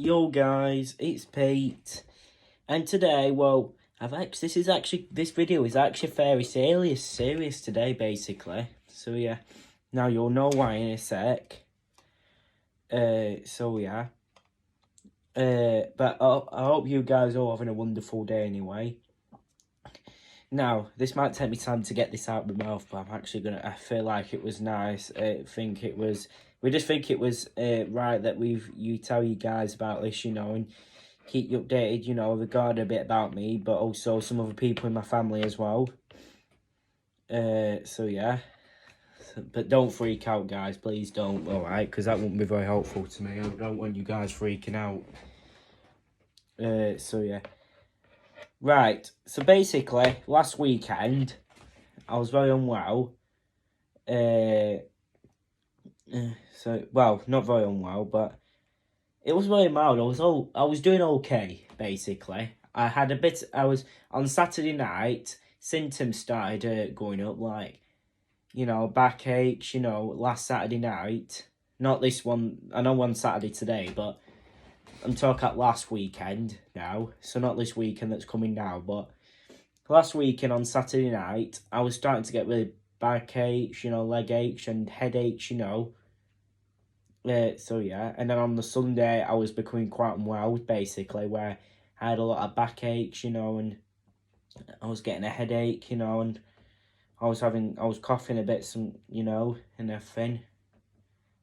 Yo guys, it's Pete, and today, well, this video is actually very serious today, basically. So yeah, now you'll know why in a sec. So yeah. But I hope you guys are all having a wonderful day anyway. Now, this might take me time to get this out of my mouth, but I feel like it was nice. We just think it was right that you tell you guys about this, and keep you updated, regarding a bit about me, but also some other people in my family as well. So yeah. But don't freak out, guys. Please don't, alright? Because that wouldn't be very helpful to me. I don't want you guys freaking out. So yeah. Right, so basically, last weekend, I was very unwell. Well, not very unwell, but it was very mild. I was doing okay, basically. I was, on Saturday night, symptoms started going up, like, backaches, last Saturday night. Not this one, I know one Saturday today, but I'm talking last weekend now, so not this weekend that's coming now, but last weekend on Saturday night, I was starting to get really backaches, leg aches and headaches, so yeah, and then on the Sunday, I was becoming quite unwell, basically, where I had a lot of backaches, and I was getting a headache, and I was coughing a bit, and everything.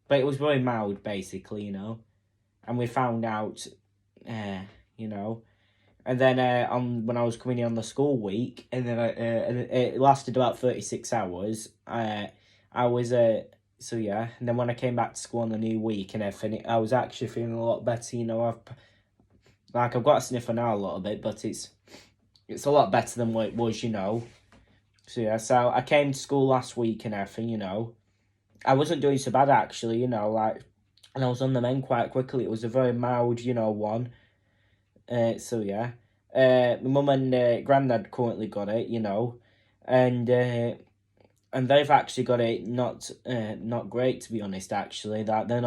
But it was very mild, basically, and we found out, and then when I was coming in on the school week, and then and it lasted about 36 hours. I was so yeah, and then when I came back to school on the new week and everything, I was actually feeling a lot better. I've got a sniffer now a little bit, but it's a lot better than what it was. So yeah, so I came to school last week and everything. I wasn't doing so bad actually. And I was on the mend quite quickly. It was a very mild, one. So yeah, my mum and Grandad currently got it, and they've actually got it not great, to be honest. Actually, that they're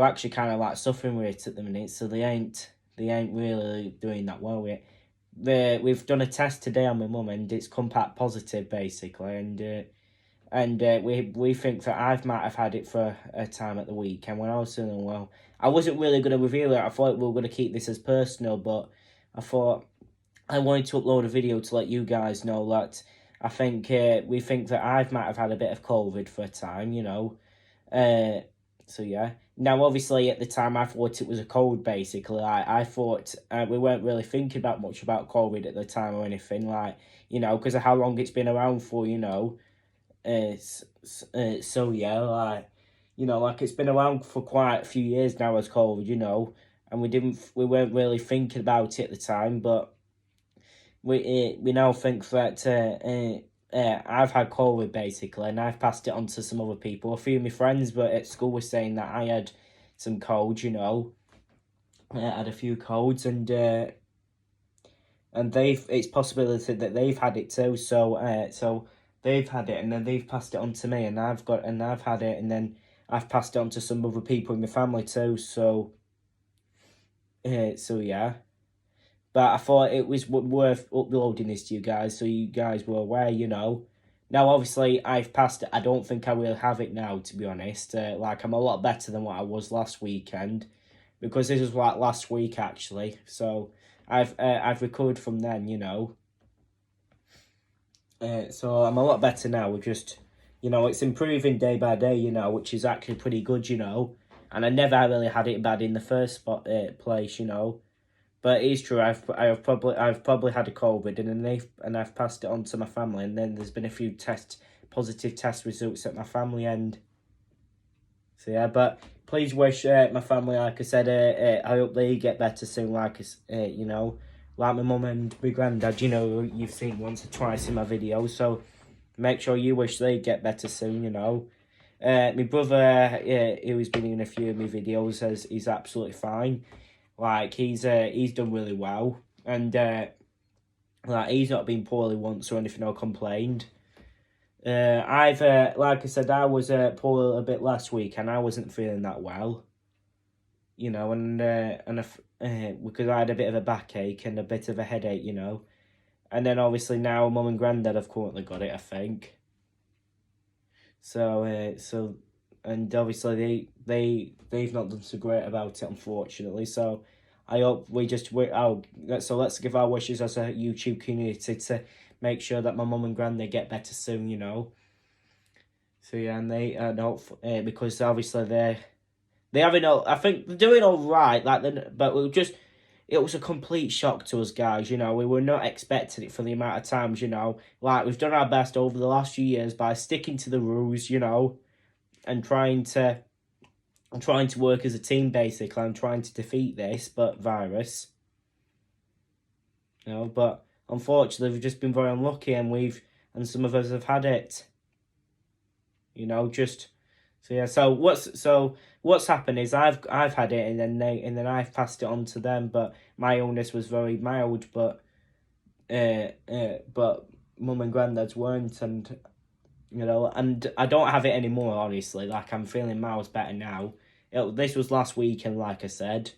actually kind of like suffering with it at the minute, so they ain't really doing that well with it. We've done a test today on my mum, and it's come back positive basically, and we think that I might have had it for a time at the weekend when I was feeling well. I wasn't really going to reveal it. I thought we were going to keep this as personal, but I thought I wanted to upload a video to let you guys know that I think we think that I might have had a bit of COVID for a time, So yeah. Now, obviously, at the time, I thought it was a cold, basically. I thought we weren't really thinking much about COVID at the time or anything, because of how long it's been around for, so yeah, it's been around for quite a few years now as COVID, and we weren't really thinking about it at the time, but we now think that I've had COVID basically, and I've passed it on to some other people. A few of my friends were at school were saying that I had some colds, I had a few colds, and it's possibility that they've had it too. So they've had it, and then they've passed it on to me, and I've had it, and then I've passed it on to some other people in my family too. So yeah. But I thought it was worth uploading this to you guys, so you guys were aware, Now, obviously, I've passed it. I don't think I will have it now, to be honest. I'm a lot better than what I was last weekend, because this was like last week, actually. So I've recovered from then, So I'm a lot better now. We're just, it's improving day by day, which is actually pretty good, And I never really had it bad in the first place, But it is true. I've probably had a COVID, and I've passed it on to my family, and then there's been a few positive test results at my family end. So yeah, but please wish my family, like I said, I hope they get better soon. Like like my mum and my granddad. You've seen once or twice in my videos, so make sure you wish they get better soon. My brother, who's been in a few of my videos, says he's absolutely fine. He's done really well, and he's not been poorly once or anything or complained. Like I said, I was poorly a bit last week, and I wasn't feeling that well. you know, because I had a bit of a backache and a bit of a headache, you know. And then obviously now Mum and Grandad have currently got it, I think. And obviously they've not done so great about it, unfortunately. So I hope we just wait out. So let's give our wishes as a YouTube community to make sure that my mum and granddad get better soon, you know. So yeah, and they don't because obviously they having all. I think they're doing all right. But it was a complete shock to us guys. You know, we were not expecting it for the amount of times. You know, like we've done our best over the last few years by sticking to the rules. You know, and trying to work as a team basically. I'm trying to defeat this virus. You know, but unfortunately we've just been very unlucky, and some of us have had it. You know, so what's happened is I've had it, and then I've passed it on to them. But my illness was very mild, but mum and granddad's weren't, and you know, and I don't have it anymore. Honestly, like I'm feeling miles better now. This was last week, and like I said,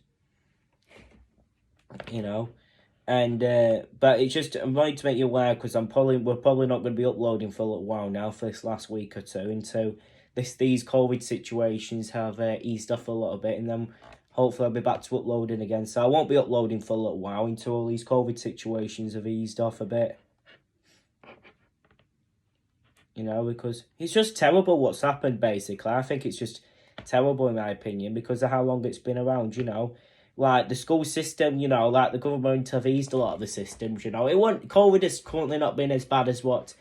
you know. And but it's just I'm going to make you aware because we're probably not going to be uploading for a little while now for this last week or two until these COVID situations have eased off a little bit, and then hopefully I'll be back to uploading again. So I won't be uploading for a little while until all these COVID situations have eased off a bit. You know, because it's just terrible what's happened. Basically, I think it's just terrible in my opinion because of how long it's been around. You know. Like the school system, you know, like the government have eased a lot of the systems, you know. COVID has currently not been as bad as what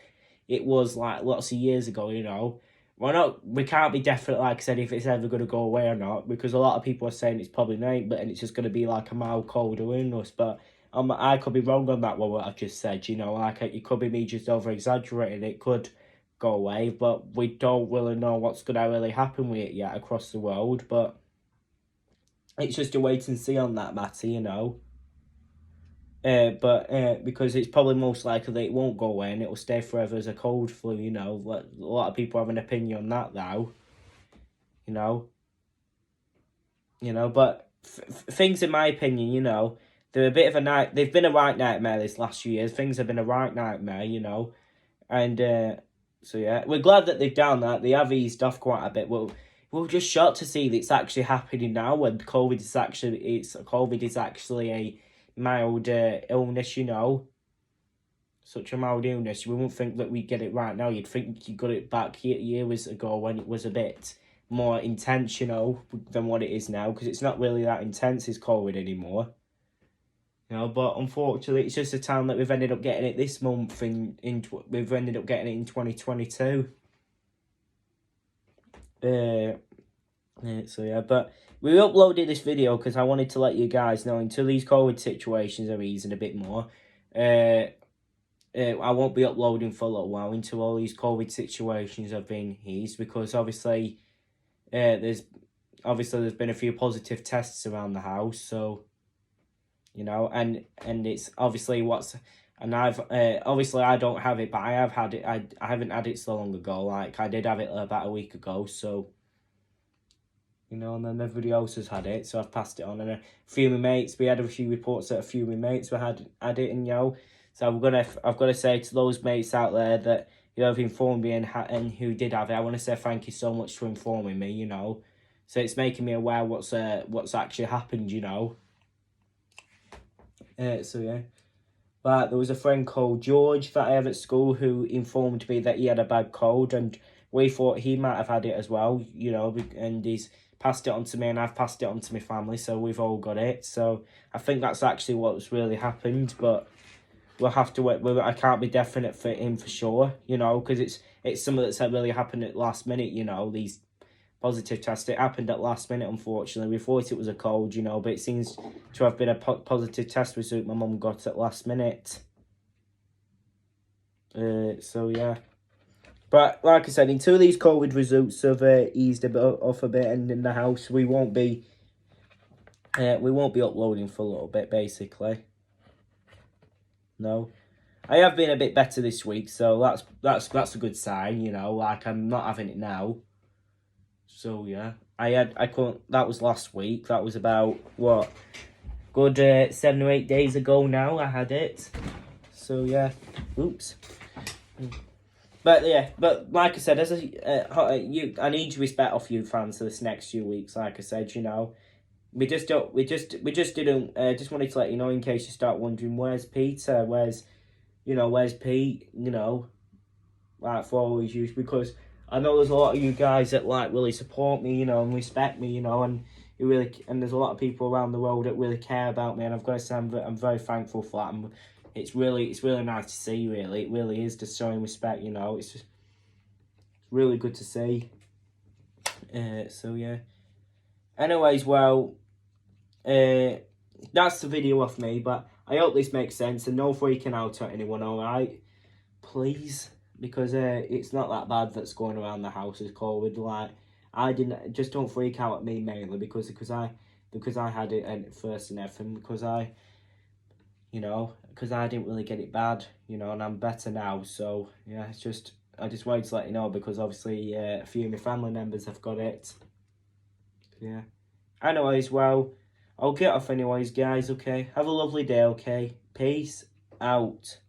it was like lots of years ago, you know. We can't be definite, like I said, if it's ever going to go away or not, because a lot of people are saying it's probably not, and it's just going to be like a mild cold or illness. But I could be wrong on that one, what I've just said, you know, like it could be me just over exaggerating. It could go away, but we don't really know what's going to really happen with it yet across the world, but it's just a wait and see on that matter, you know. Because it's probably most likely that it won't go away and it will stay forever as a cold flu, you know. A lot of people have an opinion on that now, you know. But things, in my opinion, you know, they're a bit of a night. They've been a right nightmare this last few years. Things have been a right nightmare, you know, and so yeah, we're glad that they've done that. They have eased off quite a bit. We're just shocked to see that it's actually happening now when COVID is actually a mild illness, you know. Such a mild illness. We wouldn't think that we'd get it right now. You'd think you got it back years ago when it was a bit more intense, you know, than what it is now, because it's not really that intense as COVID anymore. You know, but unfortunately, it's just a time that we've ended up getting it this month. We've ended up getting it in 2022. So yeah, but we uploaded this video because I wanted to let you guys know until these COVID situations are easing a bit more. I won't be uploading for a little while until all these COVID situations have been eased, because obviously, there's been a few positive tests around the house, so you know, and it's obviously I've obviously I don't have it, but I have had it. I haven't had it so long ago. Like I did have it about a week ago, so. You know, and then everybody else has had it, so I've passed it on. And a few of my mates, we had a few reports that a few of my mates had it, and you know, so I've got to say to those mates out there that you know have informed me and who did have it, I want to say thank you so much for informing me. You know, so it's making me aware what's actually happened. You know. So yeah, but there was a friend called George that I have at school who informed me that he had a bad cold, and we thought he might have had it as well. You know, and he's passed it on to me, and I've passed it on to my family, so we've all got it. So I think that's actually what's really happened, but we'll have to wait. I can't be definite for him for sure, you know, because it's something that's really happened at last minute, you know, these positive tests. It happened at last minute, unfortunately. We thought it was a cold, you know, but it seems to have been a positive test result my mum got at last minute. So yeah. But like I said, until these COVID results have eased a bit off a bit and in the house, we won't be uploading for a little bit, basically. No, I have been a bit better this week, so that's a good sign, you know. Like I'm not having it now. So yeah. I couldn't. That was last week. That was about what, good 7 or 8 days ago now. I had it. So yeah, oops. But yeah, but like I said, I need to respect off you fans for this next few weeks. Like I said, we just don't, we just didn't. Just wanted to let you know in case you start wondering where's Peter, where's Pete, like for always use, because I know there's a lot of you guys that like really support me, and respect me, and there's a lot of people around the world that really care about me, and I've got to say I'm very thankful for that. And it's really nice to see. Really, it really is just showing respect. It's just really good to see. So yeah. Anyways, well, that's the video of me. But I hope this makes sense, and no freaking out at anyone. All right, please, because it's not that bad that's going around the house as COVID. Like, I didn't, just don't freak out at me mainly because I had it at first and everything, because I didn't really get it bad, and I'm better now. So yeah, I just wanted to let you know, because obviously a few of my family members have got it. Yeah. Anyways, well, I'll get off anyways, guys. Okay, have a lovely day. Okay, peace out.